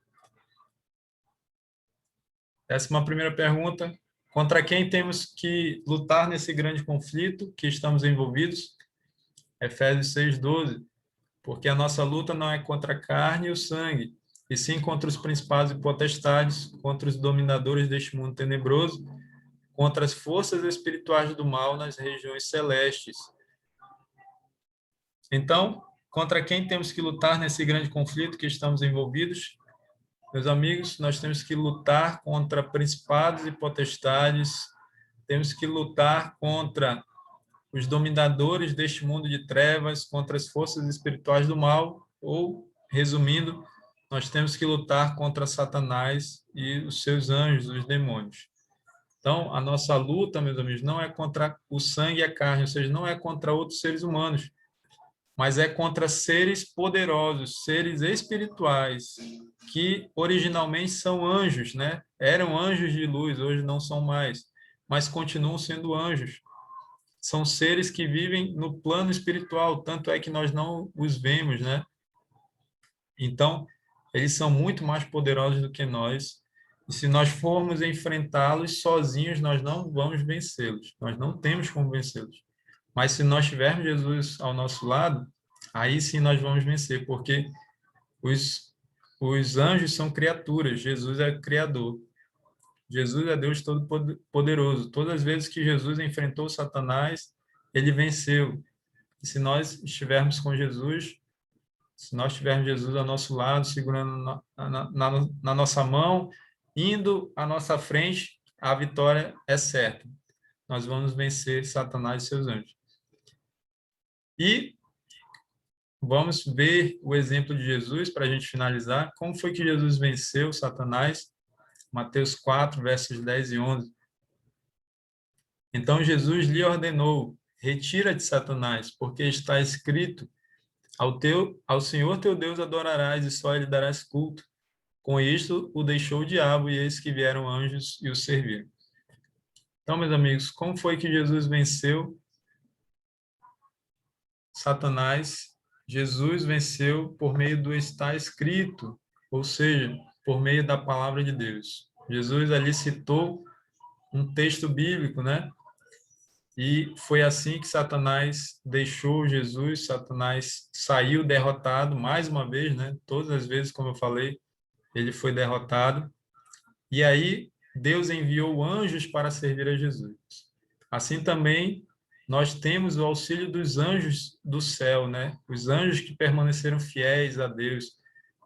Essa é uma primeira pergunta. Contra quem temos que lutar nesse grande conflito que estamos envolvidos? Efésios 6:12. Porque a nossa luta não é contra a carne e o sangue, e sim contra os principados e potestades, contra os dominadores deste mundo tenebroso, contra as forças espirituais do mal nas regiões celestes. Então, contra quem temos que lutar nesse grande conflito que estamos envolvidos? Meus amigos, nós temos que lutar contra principados e potestades, temos que lutar contra os dominadores deste mundo de trevas, contra as forças espirituais do mal, ou, resumindo, nós temos que lutar contra Satanás e os seus anjos, os demônios. Então, a nossa luta, meus amigos, não é contra o sangue e a carne, ou seja, não é contra outros seres humanos, mas é contra seres poderosos, seres espirituais, que originalmente são anjos, né? Eram anjos de luz, hoje não são mais, mas continuam sendo anjos. São seres que vivem no plano espiritual, tanto é que nós não os vemos, né? Então, eles são muito mais poderosos do que nós, e se nós formos enfrentá-los sozinhos, nós não vamos vencê-los, nós não temos como vencê-los. Mas se nós tivermos Jesus ao nosso lado, aí sim nós vamos vencer, porque os anjos são criaturas, Jesus é criador. Jesus é Deus Todo-Poderoso. Todas as vezes que Jesus enfrentou Satanás, ele venceu. E se nós estivermos com Jesus, se nós tivermos Jesus ao nosso lado, segurando na nossa mão, indo à nossa frente, a vitória é certa. Nós vamos vencer Satanás e seus anjos. E vamos ver o exemplo de Jesus para a gente finalizar. Como foi que Jesus venceu Satanás? Mateus 4, versos 10 e 11. Então Jesus lhe ordenou: retira-te, Satanás, porque está escrito: ao Senhor teu Deus adorarás e só lhe darás culto. Com isto o deixou o diabo, e eis que vieram anjos e o serviram. Então, meus amigos, como foi que Jesus venceu Satanás? Jesus venceu por meio do está escrito, ou seja, por meio da palavra de Deus. Jesus ali citou um texto bíblico, né? E foi assim que Satanás deixou Jesus, Satanás saiu derrotado mais uma vez, né? Todas as vezes, como eu falei, ele foi derrotado. E aí Deus enviou anjos para servir a Jesus. Assim também nós temos o auxílio dos anjos do céu, né? Os anjos que permaneceram fiéis a Deus.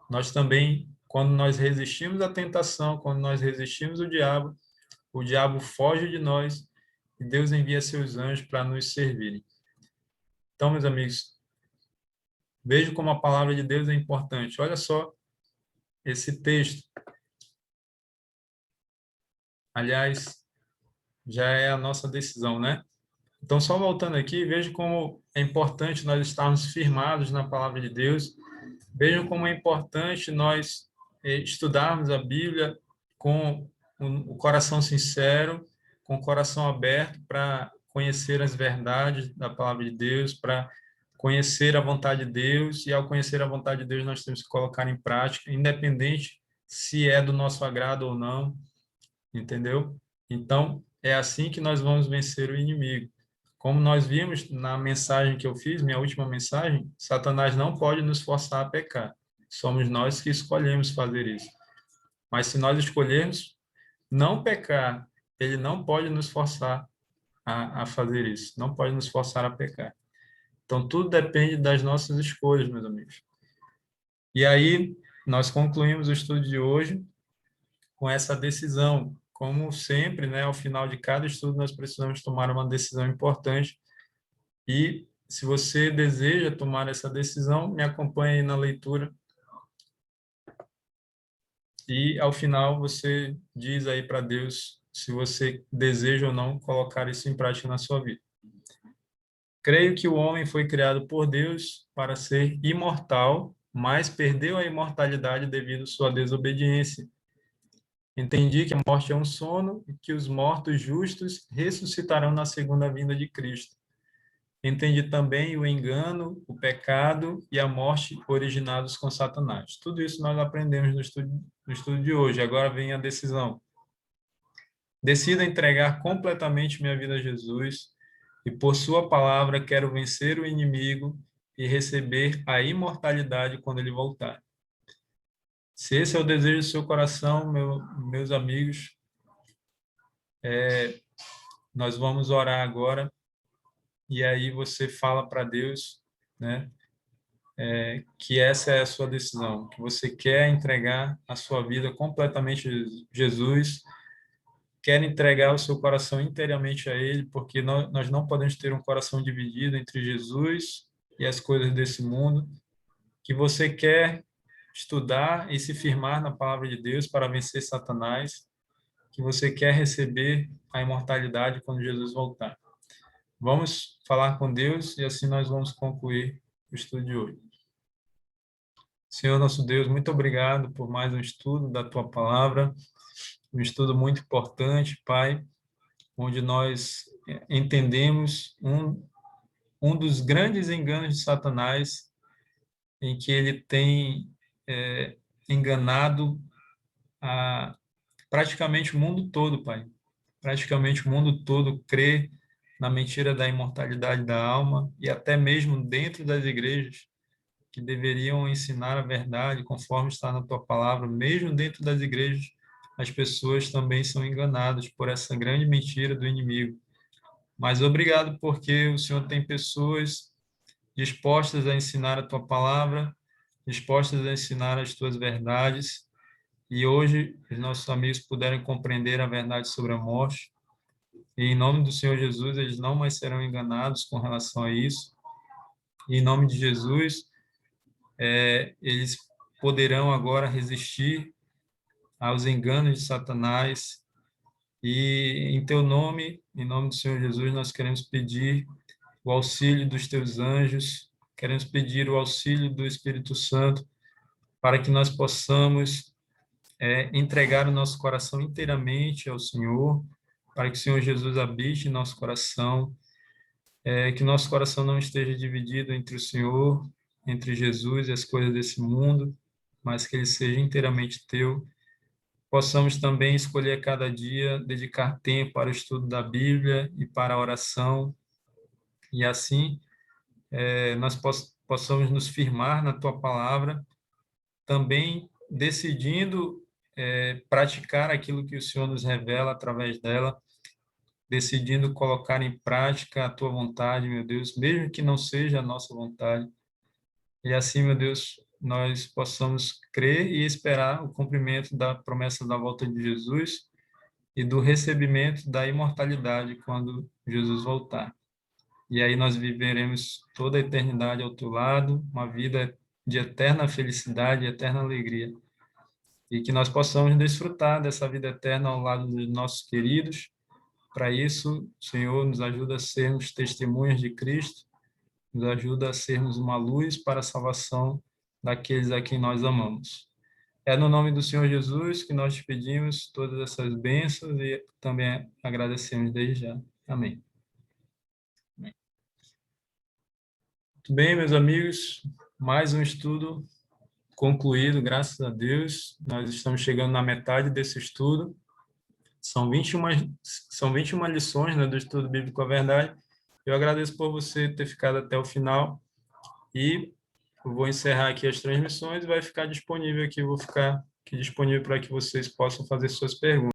Nós também, quando nós resistimos à tentação, quando nós resistimos o diabo foge de nós e Deus envia seus anjos para nos servirem. Então, meus amigos, vejam como a palavra de Deus é importante. Olha só esse texto. Aliás, já é a nossa decisão, né? Então, só voltando aqui, veja como é importante nós estarmos firmados na palavra de Deus. Vejam como é importante nós estudarmos a Bíblia com o coração sincero, com o coração aberto para conhecer as verdades da palavra de Deus, para conhecer a vontade de Deus, e ao conhecer a vontade de Deus nós temos que colocar em prática, independente se é do nosso agrado ou não, entendeu? Então, é assim que nós vamos vencer o inimigo. Como nós vimos na mensagem que eu fiz, minha última mensagem, Satanás não pode nos forçar a pecar. Somos nós que escolhemos fazer isso. Mas se nós escolhermos não pecar, ele não pode nos forçar a fazer isso. Não pode nos forçar a pecar. Então, tudo depende das nossas escolhas, meus amigos. E aí, nós concluímos o estudo de hoje com essa decisão. Como sempre, né, ao final de cada estudo, nós precisamos tomar uma decisão importante. E se você deseja tomar essa decisão, me acompanhe aí na leitura. E ao final você diz aí para Deus se você deseja ou não colocar isso em prática na sua vida. Creio que o homem foi criado por Deus para ser imortal, mas perdeu a imortalidade devido à sua desobediência. Entendi que a morte é um sono e que os mortos justos ressuscitarão na segunda vinda de Cristo. Entendi também o engano, o pecado e a morte originados com Satanás. Tudo isso nós aprendemos no estudo de hoje. Agora vem a decisão. Decido entregar completamente minha vida a Jesus e, por sua palavra, quero vencer o inimigo e receber a imortalidade quando ele voltar. Se esse é o desejo do seu coração, meus amigos, nós vamos orar agora e aí você fala para Deus, né, que essa é a sua decisão, que você quer entregar a sua vida completamente a Jesus, quer entregar o seu coração inteiramente a Ele, porque nós não podemos ter um coração dividido entre Jesus e as coisas desse mundo, que você quer estudar e se firmar na palavra de Deus para vencer Satanás, que você quer receber a imortalidade quando Jesus voltar. Vamos falar com Deus e assim nós vamos concluir o estudo de hoje. Senhor nosso Deus, muito obrigado por mais um estudo da Tua Palavra, um estudo muito importante, Pai, onde nós entendemos um dos grandes enganos de Satanás, em que ele tem enganado praticamente o mundo todo, Pai. Praticamente o mundo todo crê na mentira da imortalidade da alma e até mesmo dentro das igrejas que deveriam ensinar a verdade conforme está na Tua Palavra, mesmo dentro das igrejas, as pessoas também são enganadas por essa grande mentira do inimigo. Mas obrigado porque o Senhor tem pessoas dispostas a ensinar a Tua Palavra, dispostas a ensinar as Tuas verdades, e hoje os nossos amigos puderam compreender a verdade sobre a morte, e em nome do Senhor Jesus eles não mais serão enganados com relação a isso, e em nome de Jesus eles poderão agora resistir aos enganos de Satanás, e em Teu nome, em nome do Senhor Jesus, nós queremos pedir o auxílio dos Teus anjos, queremos pedir o auxílio do Espírito Santo, para que nós possamos entregar o nosso coração inteiramente ao Senhor, para que o Senhor Jesus habite em nosso coração, que nosso coração não esteja dividido entre o Senhor, entre Jesus e as coisas desse mundo, mas que ele seja inteiramente Teu. Possamos também escolher cada dia dedicar tempo para o estudo da Bíblia e para a oração, e assim nós possamos nos firmar na Tua Palavra, também decidindo praticar aquilo que o Senhor nos revela através dela, decidindo colocar em prática a Tua vontade, meu Deus, mesmo que não seja a nossa vontade. E assim, meu Deus, nós possamos crer e esperar o cumprimento da promessa da volta de Jesus e do recebimento da imortalidade quando Jesus voltar. E aí nós viveremos toda a eternidade ao Teu lado, uma vida de eterna felicidade e eterna alegria. E que nós possamos desfrutar dessa vida eterna ao lado dos nossos queridos. Para isso, Senhor, nos ajuda a sermos testemunhas de Cristo, nos ajuda a sermos uma luz para a salvação daqueles a quem nós amamos. É no nome do Senhor Jesus que nós te pedimos todas essas bênçãos e também agradecemos desde já. Amém. Muito bem, meus amigos, mais um estudo concluído, graças a Deus. Nós estamos chegando na metade desse estudo. São 21 lições, né, do estudo bíblico A Verdade. Eu agradeço por você ter ficado até o final e eu vou encerrar aqui as transmissões e vai ficar disponível aqui, vou ficar aqui disponível para que vocês possam fazer suas perguntas.